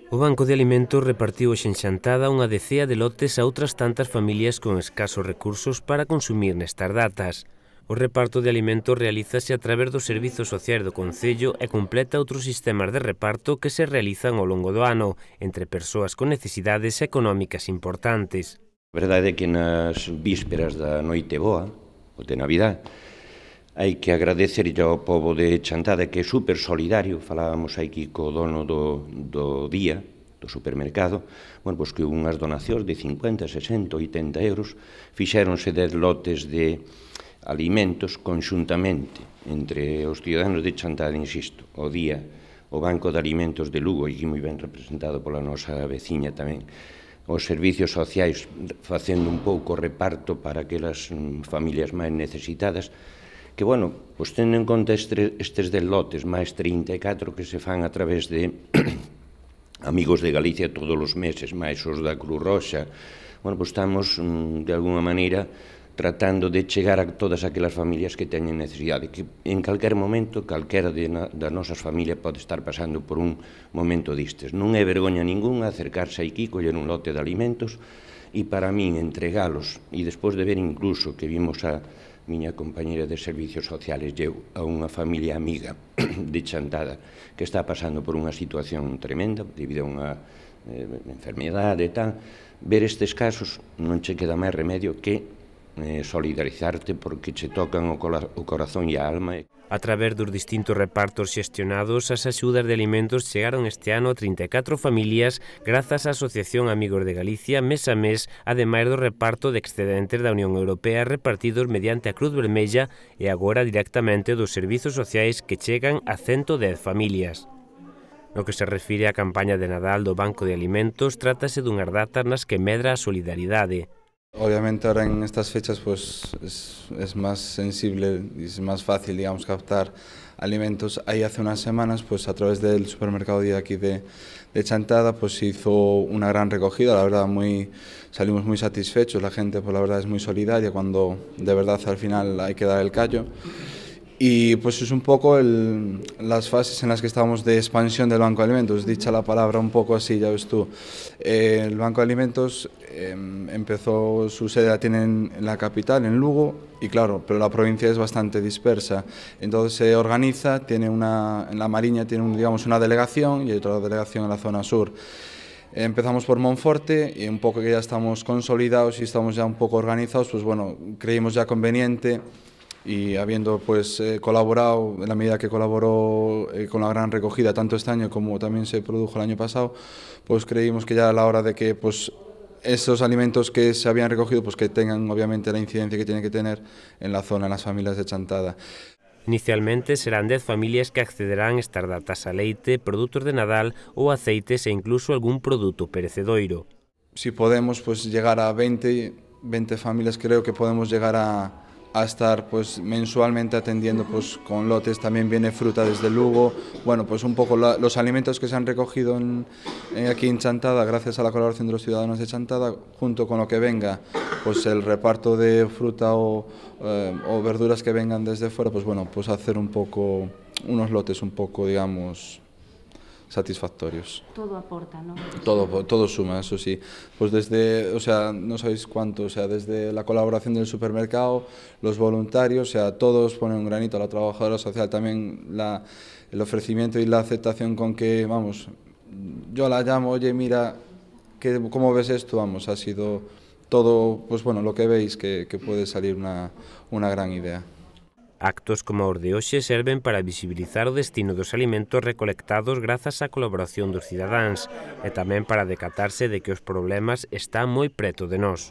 O Banco de Alimentos repartiu hoxe en Chantada unha decea de lotes a outras tantas familias con escasos recursos para consumir nestas datas. O reparto de alimentos realízase a través dos servizos sociais do Concello e completa outros sistemas de reparto que se realizan ao longo do ano entre persoas con necesidades económicas importantes. A verdade é que nas vísperas da Noite Boa, ou de Navidad, hai que agradecerlle ao pobo de Chantada que é super solidario. Falábamos aquí co dono do día, do supermercado, pois que unhas donacións de 50, 60, 80 euros fixéronse 10 lotes de alimentos conxuntamente entre os ciudadanos de Chantada, insisto, o día, o Banco de Alimentos de Lugo, aquí moi ben representado pola nosa veciña tamén, os servicios sociais facendo un pouco reparto para aquelas familias máis necesitadas, que, pois tendo en conta estes 10 lotes, máis 34 que se fan a través de Amigos de Galicia todos os meses, máis os da Cruz Roxa, pois estamos, de alguna maneira, tratando de chegar a todas aquelas familias que teñen necesidade, que en calquer momento, calquera das nosas familias pode estar pasando por un momento distes. Non é vergoña ningunha acercarse aquí, coller un lote de alimentos, e para min entregalos, e despois de ver incluso que vimos a miña compañera de Servicios Sociales eu a unha familia amiga de Chantada que está pasando por unha situación tremenda debido a unha enfermedade e tal, ver estes casos non che queda máis remedio que solidarizarte porque che tocan o corazón e a alma. A través dos distintos repartos xestionados, as axudas de alimentos chegaron este ano a 34 familias grazas á Asociación Amigos de Galicia mes a mes, ademais do reparto de excedentes da Unión Europea repartidos mediante a Cruz Vermella e agora directamente dos servizos sociais que chegan a 110 familias. No que se refire á campaña de Nadal do Banco de Alimentos, trátase dunhas datas nas que medra a solidaridade. Obviamente ahora en estas fechas pues es más sensible y es más fácil, digamos, captar alimentos. Ahí hace unas semanas, pues a través del supermercado de aquí de Chantada, pues se hizo una gran recogida, la verdad salimos muy satisfechos, la gente pues la verdad es muy solidaria cuando de verdad al final hay que dar el callo. Y pues es un poco las fases en las que estamos de expansión del Banco de Alimentos, dicha la palabra un poco así, ya ves tú. El Banco de Alimentos empezó, su sede la tienen en la capital, en Lugo, y claro, pero la provincia es bastante dispersa. Entonces se organiza, en la Mariña tiene digamos, una delegación y otra delegación en la zona sur. Empezamos por Monforte y un poco que ya estamos consolidados y estamos ya un poco organizados, pues bueno, creímos ya conveniente. Y habiendo pues colaborado, en la medida que colaboró con la gran recogida tanto este año como también se produjo el año pasado, pues creímos que ya a la hora de que pues esos alimentos que se habían recogido pues que tengan obviamente la incidencia que tienen que tener en la zona, en las familias de Chantada. Inicialmente serán 10 familias que accederán estas datas a leite, produtos de Nadal ou aceites e incluso algún produto perecedoiro. Si podemos pues llegar a 20 familias, creo que podemos llegar a estar pues mensualmente atendiendo pues con lotes, también viene fruta desde Lugo, bueno pues un poco los alimentos que se han recogido aquí en Chantada gracias a la colaboración de los ciudadanos de Chantada, junto con lo que venga pues el reparto de fruta o verduras que vengan desde fuera, pues bueno, pues hacer un poco unos lotes un poco digamos satisfactorios. Todo aporta, ¿no? Todo suma, eso sí. Pues desde, o sea, no sabéis cuánto, o sea, desde la colaboración del supermercado, los voluntarios, o sea, todos ponen un granito, a la trabajadora social también, el ofrecimiento y la aceptación con que, vamos, yo la llamo, oye, mira, ¿cómo ves esto? Vamos, ha sido todo, pues bueno, lo que veis que puede salir una gran idea. Actos como os de hoxe serven para visibilizar o destino dos alimentos recolectados grazas á colaboración dos cidadáns e tamén para decatarse de que os problemas están moi preto de nós.